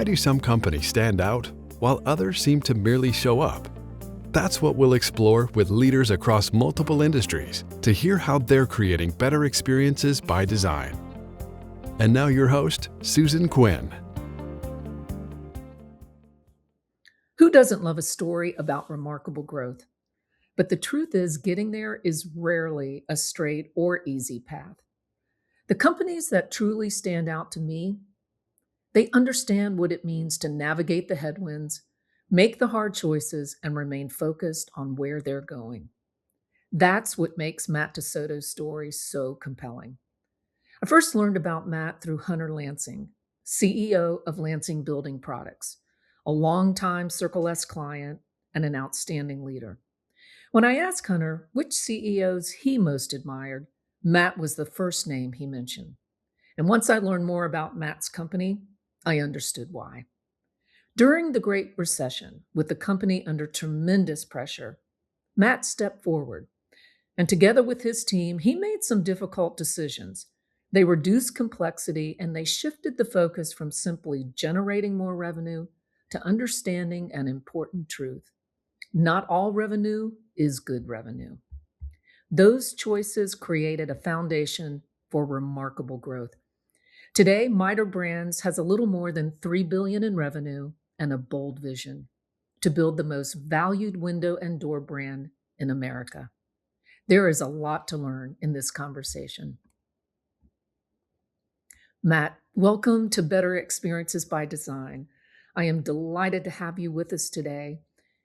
Why do some companies stand out while others seem to merely show up? That's what we'll explore with leaders across multiple industries to hear how they're creating better experiences by design. And now your host, Susan Quinn. Who doesn't love a story about remarkable growth? But the truth is, getting there is rarely a straight or easy path. The companies that truly stand out to me, they understand what it means to navigate the headwinds, make the hard choices, and remain focused on where they're going. That's what makes Matt DeSoto's story so compelling. I first learned about Matt through Hunter Lansing, CEO of Lansing Building Products, a longtime Circle S client and an outstanding leader. When I asked Hunter which CEOs he most admired, Matt was the first name he mentioned. And once I learned more about Matt's company, I understood why. During the Great Recession, with the company under tremendous pressure, Matt stepped forward, and together with his team, he made some difficult decisions. They reduced complexity and they shifted the focus from simply generating more revenue to understanding an important truth. Not all revenue is good revenue. Those choices created a foundation for remarkable growth. Today, MITER Brands has a little more than $3 billion in revenue and a bold vision to build the most valued window and door brand in America. There is a lot to learn in this conversation. Matt, welcome to Better Experiences by Design. I am delighted to have you with us today,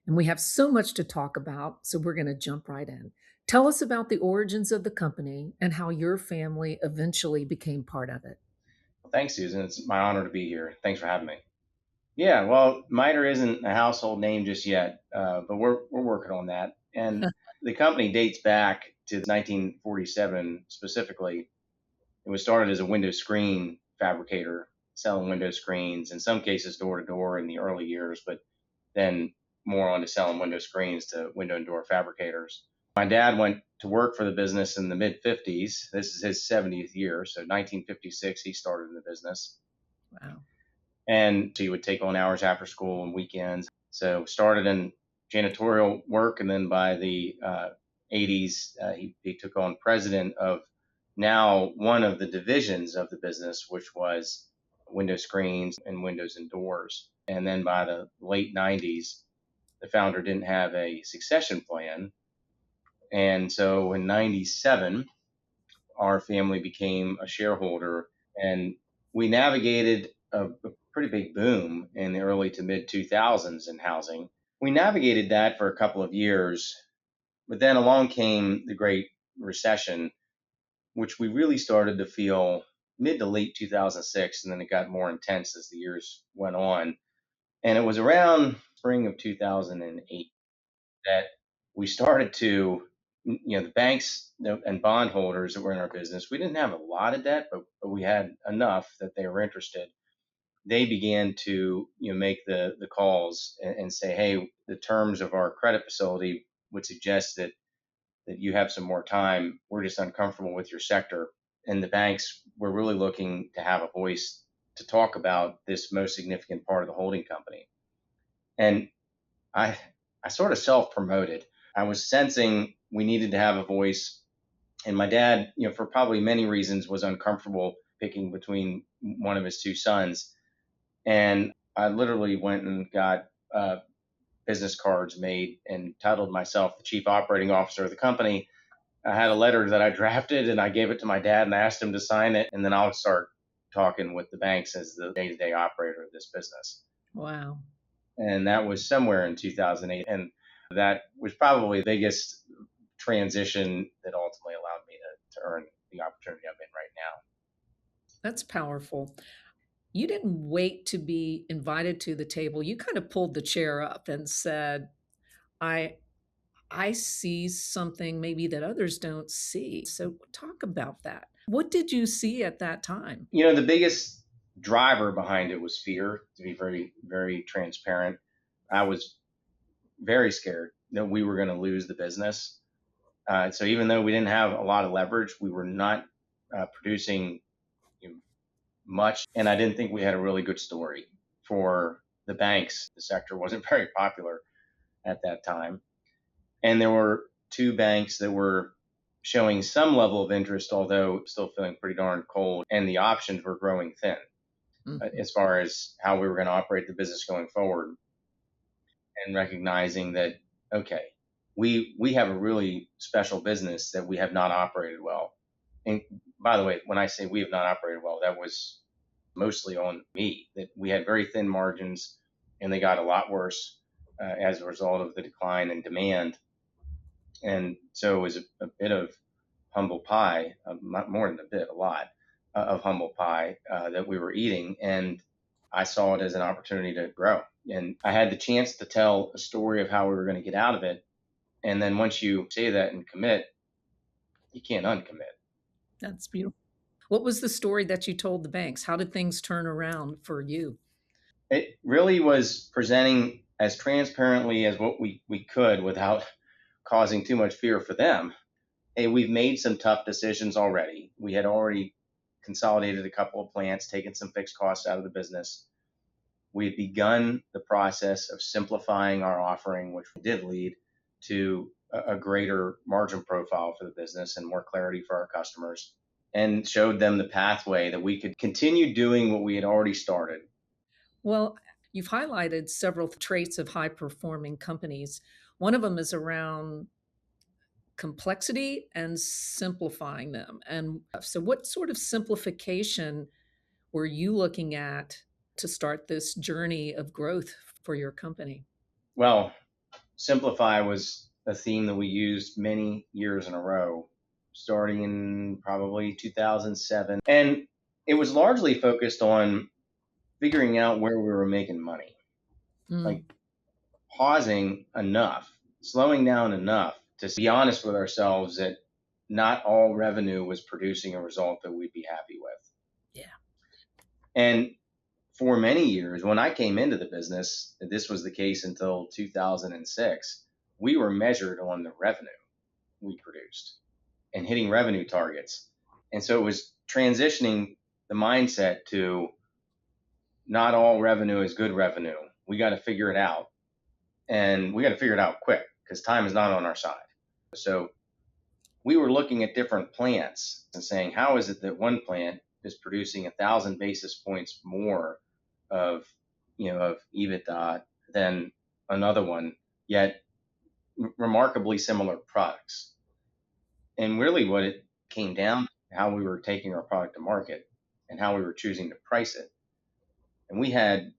and we have so much to talk about, so we're going to jump right in. Tell us about the origins of the company and how your family eventually became part of it. Well, thanks, Susan. It's my honor to be here. Thanks for having me. Yeah, well, MITER isn't a household name just yet, but we're working on that. And the company dates back to 1947 specifically. It was started as a window screen fabricator, selling window screens, in some cases door to door in the early years, but then more on to selling window screens to window and door fabricators. My dad went to work for the business in the mid 50s. This is his 70th year. So 1956, he started in the business. Wow. And so he would take on hours after school and weekends. So started in janitorial work. And then by the 80s, he took on president of now one of the divisions of the business, which was window screens and windows and doors. And then by the late 90s, the founder didn't have a succession plan. And so in 97, our family became a shareholder, and we navigated a pretty big boom in the early to mid 2000s in housing. We navigated that for a couple of years, but then along came the Great Recession, which we really started to feel mid to late 2006, and then it got more intense as the years went on. And it was around spring of 2008 that we started to, the banks and bondholders that were in our business, we didn't have a lot of debt, but we had enough that they were interested. They began to, make the calls and say, hey, the terms of our credit facility would suggest that you have some more time. We're just uncomfortable with your sector. And the banks were really looking to have a voice to talk about this most significant part of the holding company. And I sort of self-promoted. I was sensing we needed to have a voice. And my dad, for probably many reasons, was uncomfortable picking between one of his two sons. And I literally went and got business cards made and titled myself the chief operating officer of the company. I had a letter that I drafted and I gave it to my dad and I asked him to sign it. And then I would start talking with the banks as the day-to-day operator of this business. Wow. And that was somewhere in 2008. And that was probably the biggest transition that ultimately allowed me to earn the opportunity I'm in right now. That's powerful. You didn't wait to be invited to the table. You kind of pulled the chair up and said, I see something maybe that others don't see. So talk about that. What did you see at that time? The biggest driver behind it was fear, to be very, very transparent. I was very scared that we were going to lose the business. So even though we didn't have a lot of leverage, we were not producing much, and I didn't think we had a really good story. for the banks. The sector wasn't very popular at that time. And there were two banks that were showing some level of interest, although still feeling pretty darn cold. And the options were growing thin as far as how we were going to operate the business going forward, and recognizing that, okay, we have a really special business that we have not operated well. And by the way, when I say we have not operated well, that was mostly on me, that we had very thin margins and they got a lot worse as a result of the decline in demand. And so it was a bit of humble pie, more than a bit, a lot of humble pie that we were eating. And I saw it as an opportunity to grow. And I had the chance to tell a story of how we were going to get out of it. And then once you say that and commit, you can't uncommit. That's beautiful. What was the story that you told the banks? How did things turn around for you? It really was presenting as transparently as what we could without causing too much fear for them. Hey, we've made some tough decisions already. We had already consolidated a couple of plants, taken some fixed costs out of the business. We've begun the process of simplifying our offering, which did lead to a greater margin profile for the business and more clarity for our customers, and showed them the pathway that we could continue doing what we had already started. Well, you've highlighted several traits of high performing companies. One of them is around complexity and simplifying them. And so, what sort of simplification were you looking at to start this journey of growth for your company? Well, simplify was a theme that we used many years in a row, starting in probably 2007. And it was largely focused on figuring out where we were making money, like pausing enough, slowing down enough to be honest with ourselves that not all revenue was producing a result that we'd be happy with. Yeah. And for many years, when I came into the business, this was the case until 2006, we were measured on the revenue we produced and hitting revenue targets. And so it was transitioning the mindset to not all revenue is good revenue. We got to figure it out. And we got to figure it out quick because time is not on our side. So we were looking at different plants and saying, how is it that one plant is producing 1,000 basis points more of EBITDA than another one, yet remarkably similar products? And really what it came down to, how we were taking our product to market and how we were choosing to price it. And we had,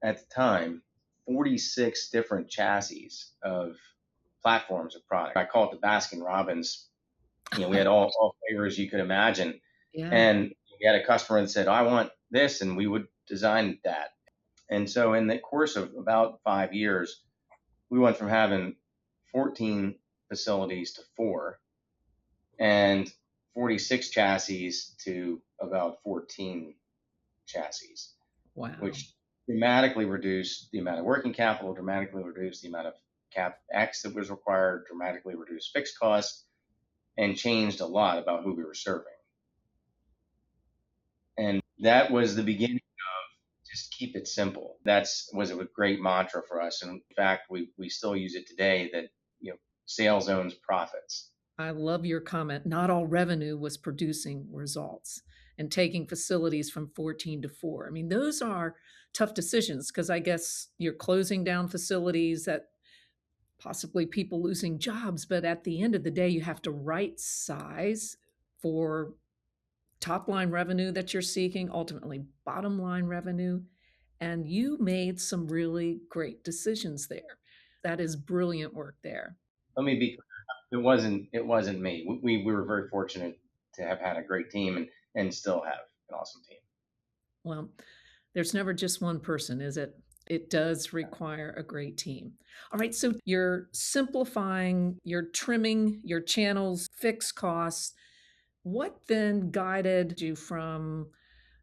at the time, 46 different chassis of platforms of product. I call it the Baskin Robbins. We had all flavors you could imagine. Yeah. And we had a customer that said, I want this, and we would design that. And so in the course of about 5 years, we went from having 14 facilities to 4, and 46 chassis to about 14 chassis. Wow. Which dramatically reduced the amount of working capital, dramatically reduced the amount of CapEx that was required, dramatically reduced fixed costs, and changed a lot about who we were serving. And that was the beginning of just keep it simple. That was a great mantra for us. And in fact, we still use it today, that sales owns profits. I love your comment. Not all revenue was producing results, and taking facilities from 14 to 4. I mean, those are tough decisions because I guess you're closing down facilities, that possibly people losing jobs, but at the end of the day, you have to right size for top line revenue that you're seeking, ultimately bottom line revenue. And you made some really great decisions there. That is brilliant work there. Let me be clear. It wasn't me. We were very fortunate to have had a great team and still have an awesome team. Well, there's never just one person, is it? It does require a great team. All right, so you're simplifying, you're trimming your channels, fixed costs. What then guided you from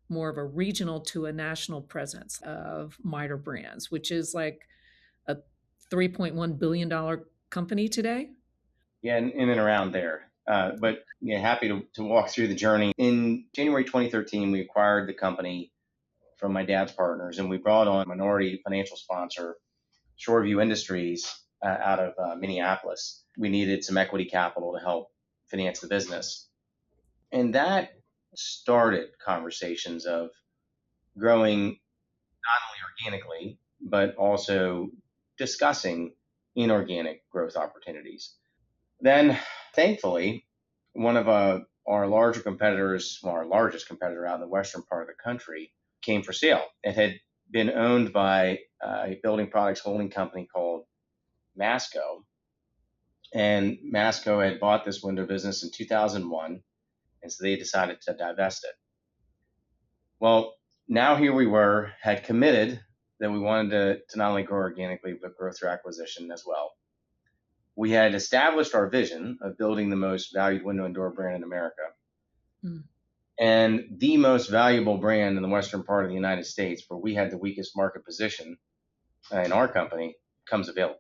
more of a regional to a national presence of MITER Brands, which is like a $3.1 billion company today? Yeah, in and around there. But happy to walk through the journey. In January 2013, we acquired the company from my dad's partners, and we brought on a minority financial sponsor, Shoreview Industries, out of Minneapolis. We needed some equity capital to help finance the business. And that started conversations of growing not only organically, but also discussing inorganic growth opportunities. Then, thankfully, one of our larger competitors, well, our largest competitor out in the western part of the country, came for sale. It had been owned by a building products holding company called Masco. And Masco had bought this window business in 2001, and so they decided to divest it. Well, now here we were, had committed that we wanted to not only grow organically, but grow through acquisition as well. We had established our vision of building the most valued window and door brand in America. Mm. And the most valuable brand in the western part of the United States, where we had the weakest market position in our company, comes available.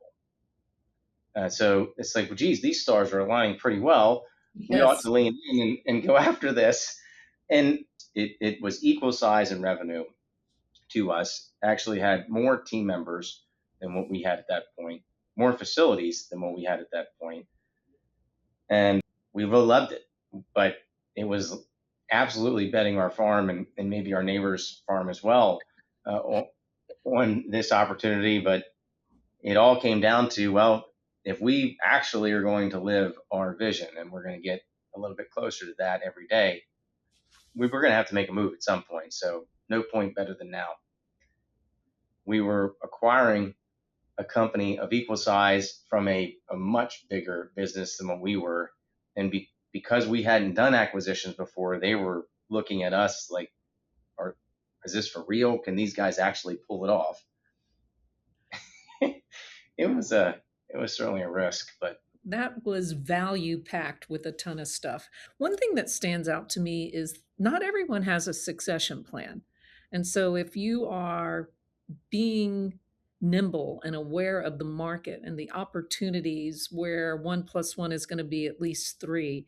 So it's like, well, geez, these stars are aligning pretty well. Yes. We ought to lean in and go after this. And it was equal size in revenue to us, actually had more team members than what we had at that point, more facilities than what we had at that point. And we really loved it, but it was absolutely betting our farm and maybe our neighbor's farm as well on this opportunity. But it all came down to, well, if we actually are going to live our vision and we're going to get a little bit closer to that every day, we were going to have to make a move at some point. So no point better than now. We were acquiring a company of equal size from a much bigger business than what we were. And because we hadn't done acquisitions before, they were looking at us like, is this for real? Can these guys actually pull it off? It was certainly a risk, but that was value packed with a ton of stuff. One thing that stands out to me is not everyone has a succession plan. And so if you are being nimble and aware of the market and the opportunities where 1 + 1 is going to be at least 3,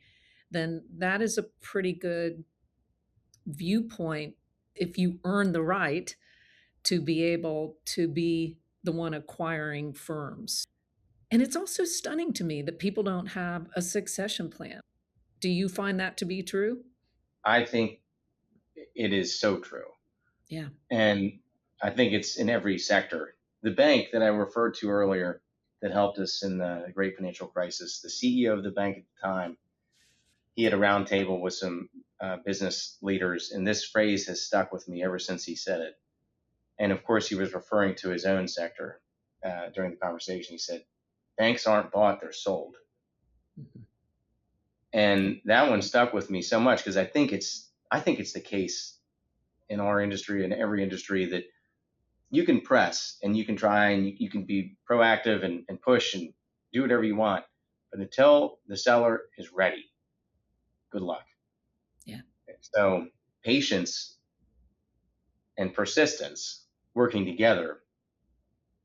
then that is a pretty good viewpoint if you earn the right to be able to be the one acquiring firms. And it's also stunning to me that people don't have a succession plan. Do you find that to be true? I think it is so true. Yeah. And I think it's in every sector. The bank that I referred to earlier that helped us in the great financial crisis, the CEO of the bank at the time, he had a round table with some business leaders, and this phrase has stuck with me ever since he said it. And of course, he was referring to his own sector during the conversation. He said, "Banks aren't bought, they're sold." Mm-hmm. And that one stuck with me so much because I think it's the case in our industry and every industry that you can press and you can try and you can be proactive and push and do whatever you want. But until the seller is ready, good luck. Yeah. So patience and persistence working together,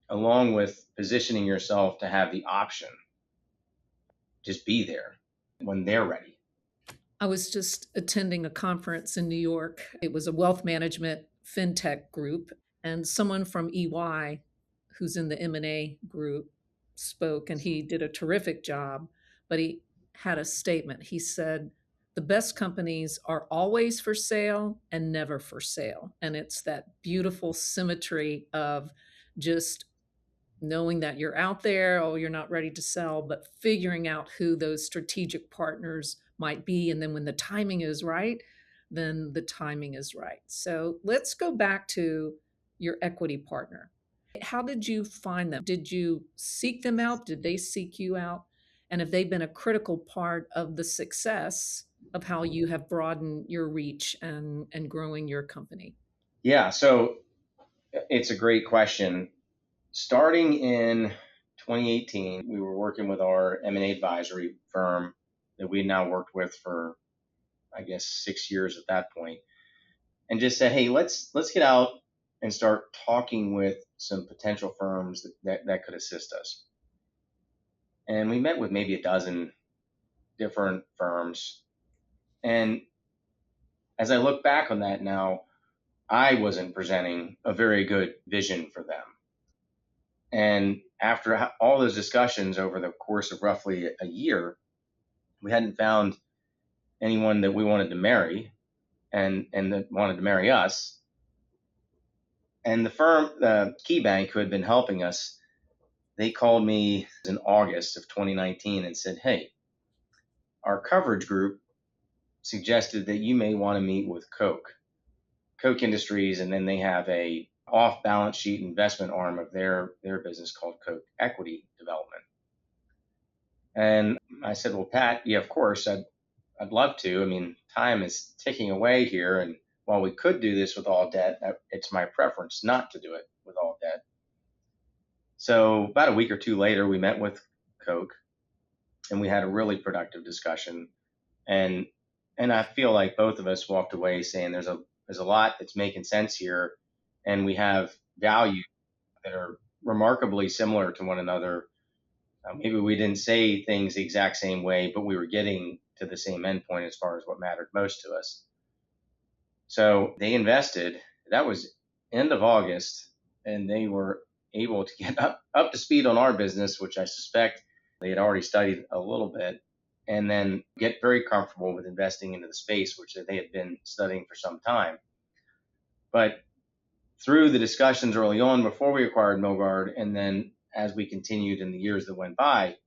along with positioning yourself to have the option, just be there when they're ready. I was just attending a conference in New York. It was a wealth management fintech group, and someone from EY, who's in the M&A group, spoke, and he did a terrific job, but he had a statement. He said, "The best companies are always for sale and never for sale." And it's that beautiful symmetry of just knowing that you're out there, oh, you're not ready to sell, but figuring out who those strategic partners might be. And then when the timing is right, then the timing is right. So let's go back to your equity partner. How did you find them? Did you seek them out? Did they seek you out? And have they been a critical part of the success of how you have broadened your reach and growing your company? Yeah, so it's a great question. Starting in 2018, we were working with our M&A advisory firm that we had now worked with for, I guess, 6 years at that point, and just said, hey, let's get out and start talking with some potential firms that could assist us. And we met with maybe a dozen different firms. And as I look back on that now, I wasn't presenting a very good vision for them. And after all those discussions over the course of roughly a year, we hadn't found anyone that we wanted to marry and that wanted to marry us. And the firm, the Key Bank, who had been helping us, they called me in August of 2019 and said, "Hey, our coverage group suggested that you may want to meet with Koch Industries, and then they have a off balance sheet investment arm of their business called Koch Equity Development." And I said, "Well, Pat, yeah, of course, I'd love to. I mean, time is ticking away here, and while we could do this with all debt, it's my preference not to do it with all debt." So about a week or two later, we met with Koch, and we had a really productive discussion. And I feel like both of us walked away saying there's a lot that's making sense here, and we have values that are remarkably similar to one another. Maybe we didn't say things the exact same way, but we were getting to the same endpoint as far as what mattered most to us. So they invested. That was end of August, and they were able to get up to speed on our business, which I suspect they had already studied a little bit, and then get very comfortable with investing into the space, which they had been studying for some time. But through the discussions early on before we acquired Milgard, and then as we continued in the years that went by,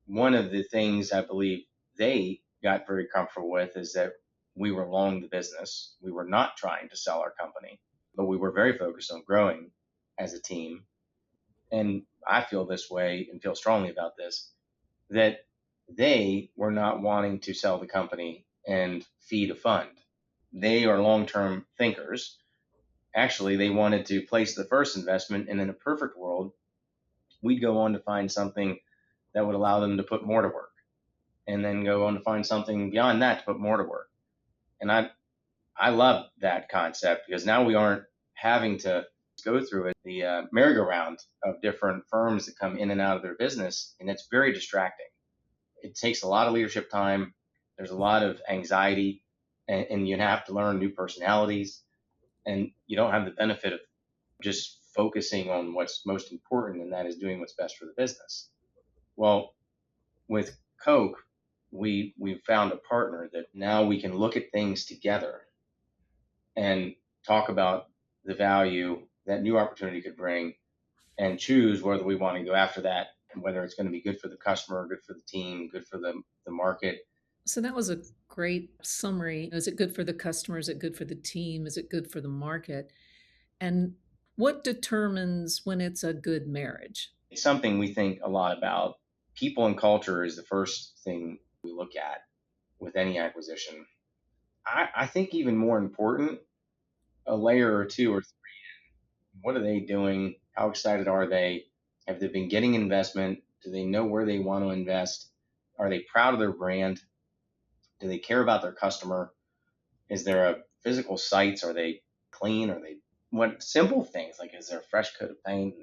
one of the things I believe they got very comfortable with is that we were long the business. We were not trying to sell our company, but we were very focused on growing as a team. And I feel this way and feel strongly about this, that they were not wanting to sell the company and feed a fund. They are long-term thinkers. Actually, they wanted to place the first investment, and in a perfect world, we'd go on to find something that would allow them to put more to work, and then go on to find something beyond that to put more to work. And I love that concept, because now we aren't having to go through the merry-go-round of different firms that come in and out of their business, and it's very distracting. It takes a lot of leadership time. There's a lot of anxiety, and you have to learn new personalities, and you don't have the benefit of just focusing on what's most important, and that is doing what's best for the business. Well, with Koch, we found a partner that now we can look at things together and talk about the value that new opportunity could bring, and choose whether we want to go after that, and whether it's going to be good for the customer, good for the team, good for the market. So that was a great summary. Is it good for the customer? Is it good for the team? Is it good for the market? And what determines when it's a good marriage? It's something we think a lot about. People and culture is the first thing we look at with any acquisition. I think even more important, a layer or two or three. What are they doing? How excited are they? Have they been getting investment? Do they know where they want to invest? Are they proud of their brand? Do they care about their customer? Is there a physical sites? Are they clean? Are they what simple things like, is there a fresh coat of paint?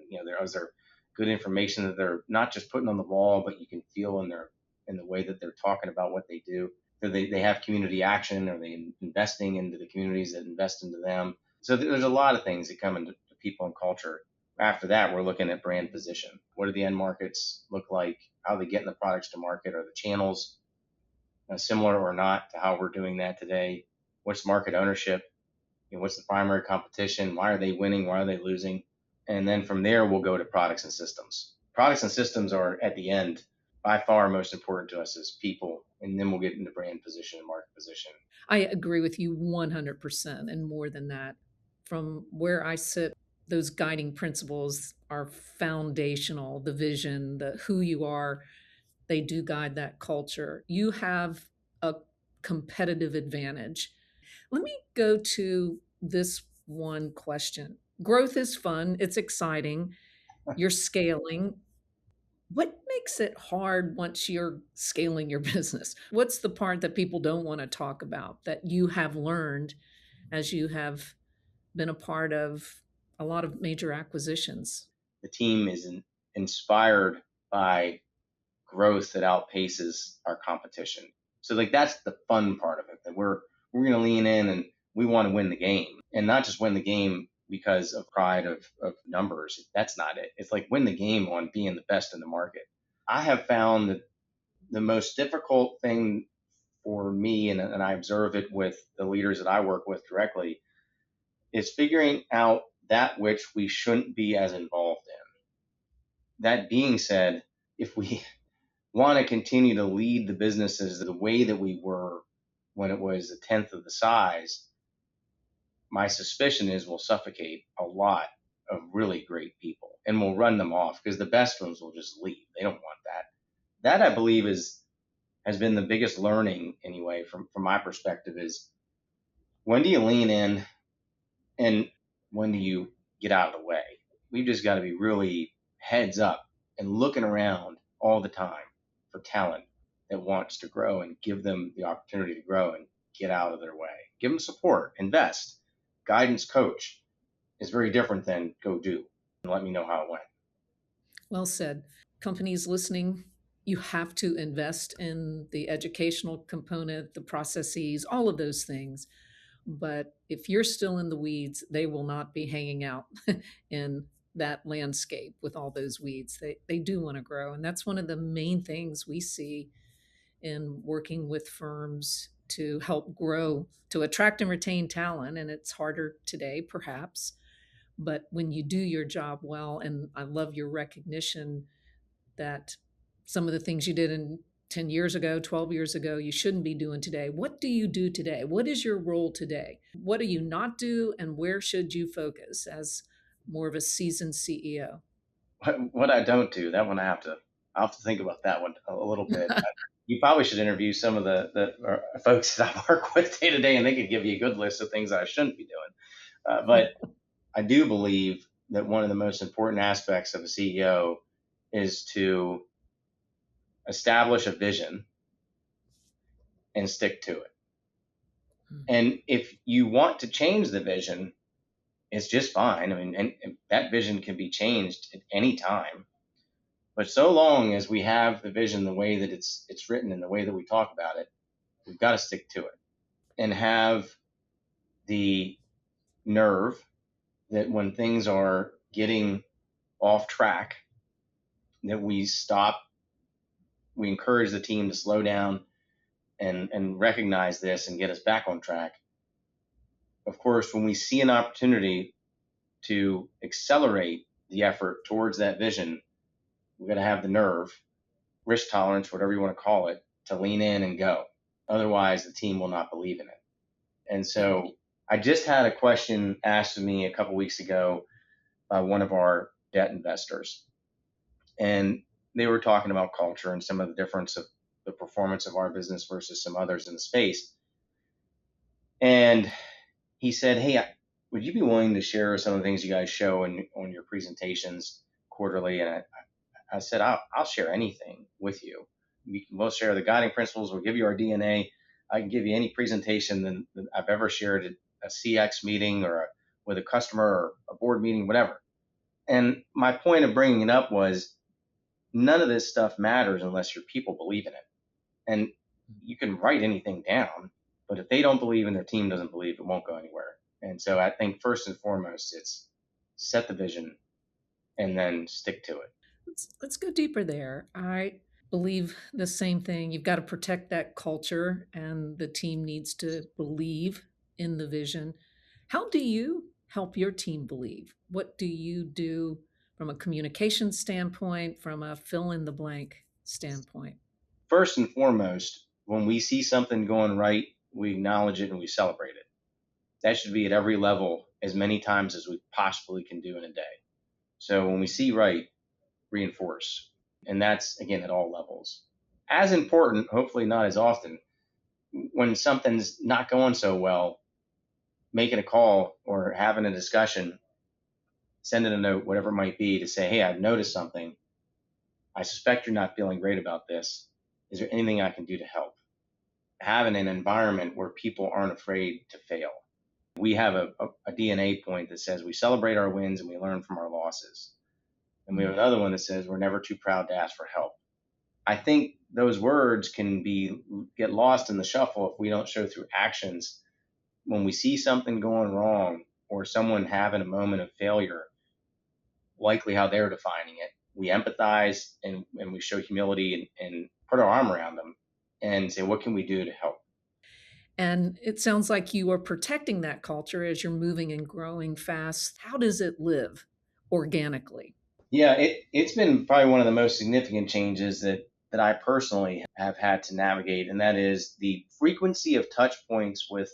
Is there good information that they're not just putting on the wall, but you can feel in the way that they're talking about what they do? Do they have community action? Are they investing into the communities that invest into them? So there's a lot of things that come into people and culture. After that, we're looking at brand position. What do the end markets look like? How are they getting the products to market? Are the channels similar or not to how we're doing that today? What's market ownership? What's the primary competition? Why are they winning? Why are they losing? And then from there, we'll go to products and systems. Products and systems are at the end. By far most important to us as people, and then we'll get into brand position and market position. I agree with you 100% and more than that. From where I sit, those guiding principles are foundational. The vision, the who you are, they do guide that culture. You have a competitive advantage. Let me go to this one question. Growth is fun, it's exciting, you're scaling. What makes it hard once you're scaling your business? What's the part that people don't want to talk about that you have learned as you have been a part of a lot of major acquisitions? The team is inspired by growth that outpaces our competition. So like that's the fun part of it, that we're going to lean in and we want to win the game. and not just win the game because of pride of numbers. That's not it. It's like win the game on being the best in the market. I have found that the most difficult thing for me, and I observe it with the leaders that I work with directly, is figuring out that which we shouldn't be as involved in. That being said, if we want to continue to lead the businesses the way that we were when it was a tenth of the size, my suspicion is we'll suffocate a lot of really great people and we'll run them off because the best ones will just leave. They don't want that. That I believe has been the biggest learning anyway from my perspective is when do you lean in and when do you get out of the way? We've just got to be really heads up and looking around all the time for talent that wants to grow and give them the opportunity to grow and get out of their way. Give them support, invest. Guidance coach is very different than go do and let me know how it went. Well said. Companies listening, you have to invest in the educational component, the processes, all of those things. But if you're still in the weeds, they will not be hanging out in that landscape with all those weeds. They do want to grow. And that's one of the main things we see in working with firms to help grow, to attract and retain talent. And it's harder today, perhaps. But when you do your job well, and I love your recognition that some of the things you did in 10 years ago, 12 years ago, you shouldn't be doing today. What do you do today? What is your role today? What do you not do? And where should you focus as more of a seasoned CEO? What I don't do, that one I'll have to think about that one a little bit. You probably should interview some of the folks that I work with day to day, and they could give you a good list of things that I shouldn't be doing. But I do believe that one of the most important aspects of a CEO is to establish a vision and stick to it. And if you want to change the vision, it's just fine. I mean, and that vision can be changed at any time. But so long as we have the vision the way that it's written and the way that we talk about it, we've got to stick to it and have the nerve that when things are getting off track, that we stop, we encourage the team to slow down and recognize this and get us back on track. Of course, when we see an opportunity to accelerate the effort towards that vision, we've got to have the nerve, risk tolerance, whatever you want to call it, to lean in and go. Otherwise, the team will not believe in it. And so I just had a question asked of me a couple weeks ago by one of our debt investors. And they were talking about culture and some of the difference of the performance of our business versus some others in the space. And he said, hey, would you be willing to share some of the things you guys show on your presentations quarterly? And I said, I'll share anything with you. We'll share the guiding principles. We'll give you our DNA. I can give you any presentation that I've ever shared at a CX meeting or with a customer or a board meeting, whatever. And my point of bringing it up was none of this stuff matters unless your people believe in it. And you can write anything down, but if they don't believe and their team doesn't believe, it won't go anywhere. And so I think first and foremost, it's set the vision and then stick to it. Let's go deeper there. I believe the same thing. You've got to protect that culture, and the team needs to believe in the vision. How do you help your team believe? What do you do from a communication standpoint, from a fill in the blank standpoint? First and foremost, when we see something going right, we acknowledge it and we celebrate it. That should be at every level as many times as we possibly can do in a day. So when we see right, reinforce. And that's, again, at all levels. As important, hopefully not as often, when something's not going so well, making a call or having a discussion, sending a note, whatever it might be, to say, hey, I've noticed something. I suspect you're not feeling great about this. Is there anything I can do to help? Having an environment where people aren't afraid to fail. We have a DNA point that says we celebrate our wins and we learn from our losses. And we have another one that says we're never too proud to ask for help. I think those words can get lost in the shuffle if we don't show through actions when we see something going wrong or someone having a moment of failure, likely how they're defining it, we empathize and we show humility and put our arm around them and say, what can we do to help? And it sounds like you are protecting that culture as you're moving and growing fast. How does it live organically? Yeah, it's been probably one of the most significant changes that I personally have had to navigate, and that is the frequency of touch points with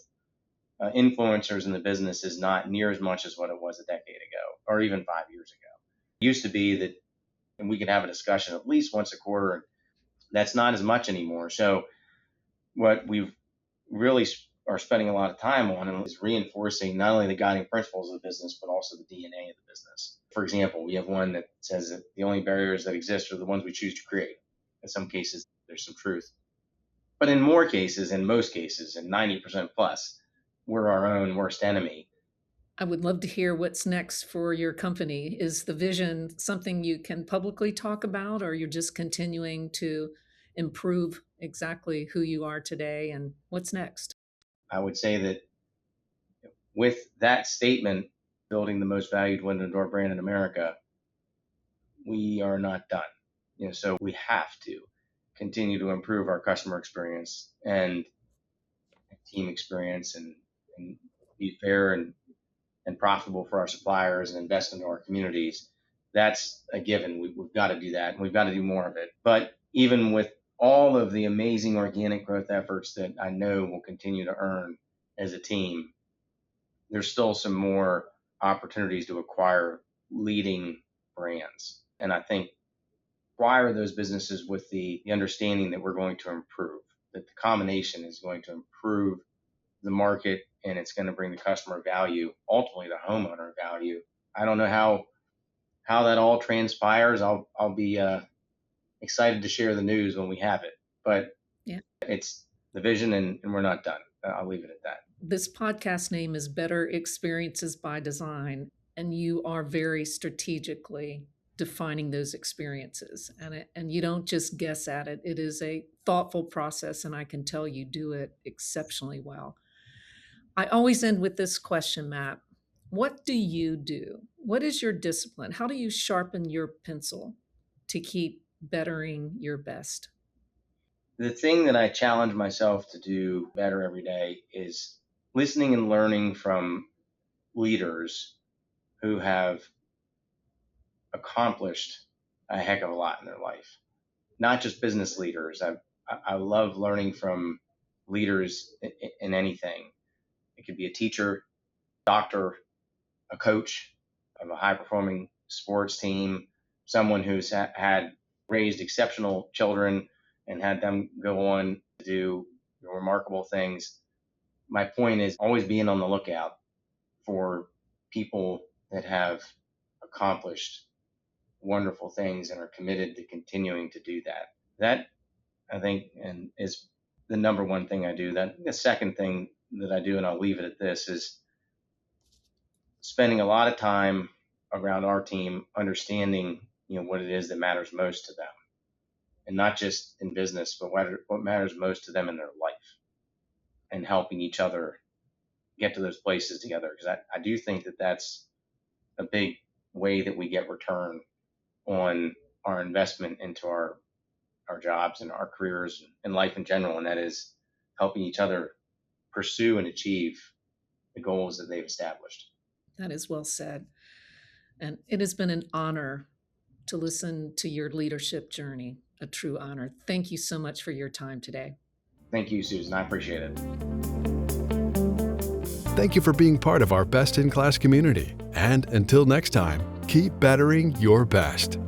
influencers in the business is not near as much as what it was a decade ago or even 5 years ago. It used to be that, and we could have a discussion at least once a quarter. That's not as much anymore. So what we've really are spending a lot of time on is reinforcing not only the guiding principles of the business, but also the DNA of the business. For example, we have one that says that the only barriers that exist are the ones we choose to create. In some cases, there's some truth. But in more cases, in most cases, and 90% plus, we're our own worst enemy. I would love to hear what's next for your company. Is the vision something you can publicly talk about, or you're just continuing to improve exactly who you are today and what's next? I would say that with that statement, building the most valued window door brand in America, we are not done. So we have to continue to improve our customer experience and team experience and be fair and profitable for our suppliers and invest into our communities. That's a given. We've got to do that, and we've got to do more of it. But even with all of the amazing organic growth efforts that I know we'll continue to earn as a team, there's still some more opportunities to acquire leading brands. And I think acquire those businesses with the understanding that we're going to improve, that the combination is going to improve the market and it's going to bring the customer value, ultimately the homeowner value. I don't know how that all transpires. I'll be excited to share the news when we have it, but Yeah. it's the vision and we're not done. I'll leave it at that. This podcast name is Better Experiences by Design, and you are very strategically defining those experiences. And you don't just guess at it. It is a thoughtful process, and I can tell you do it exceptionally well. I always end with this question, Matt. What do you do? What is your discipline? How do you sharpen your pencil to keep bettering your best? The thing that I challenge myself to do better every day is listening and learning from leaders who have accomplished a heck of a lot in their life, not just business leaders. I love learning from leaders in anything. It could be a teacher, doctor, a coach of a high performing sports team, someone who's had raised exceptional children and had them go on to do remarkable things. My point is always being on the lookout for people that have accomplished wonderful things and are committed to continuing to do that. That, I think, and is the number one thing I do. That the second thing that I do, and I'll leave it at this, is spending a lot of time around our team understanding, what it is that matters most to them, and not just in business, but what matters most to them in their life, and helping each other get to those places together. Because I do think that that's a big way that we get return on our investment into our jobs and our careers and life in general, and that is helping each other pursue and achieve the goals that they've established. That is well said. And it has been an honor to listen to your leadership journey, a true honor. Thank you so much for your time today. Thank you, Susan. I appreciate it. Thank you for being part of our best-in-class community. And until next time, keep bettering your best.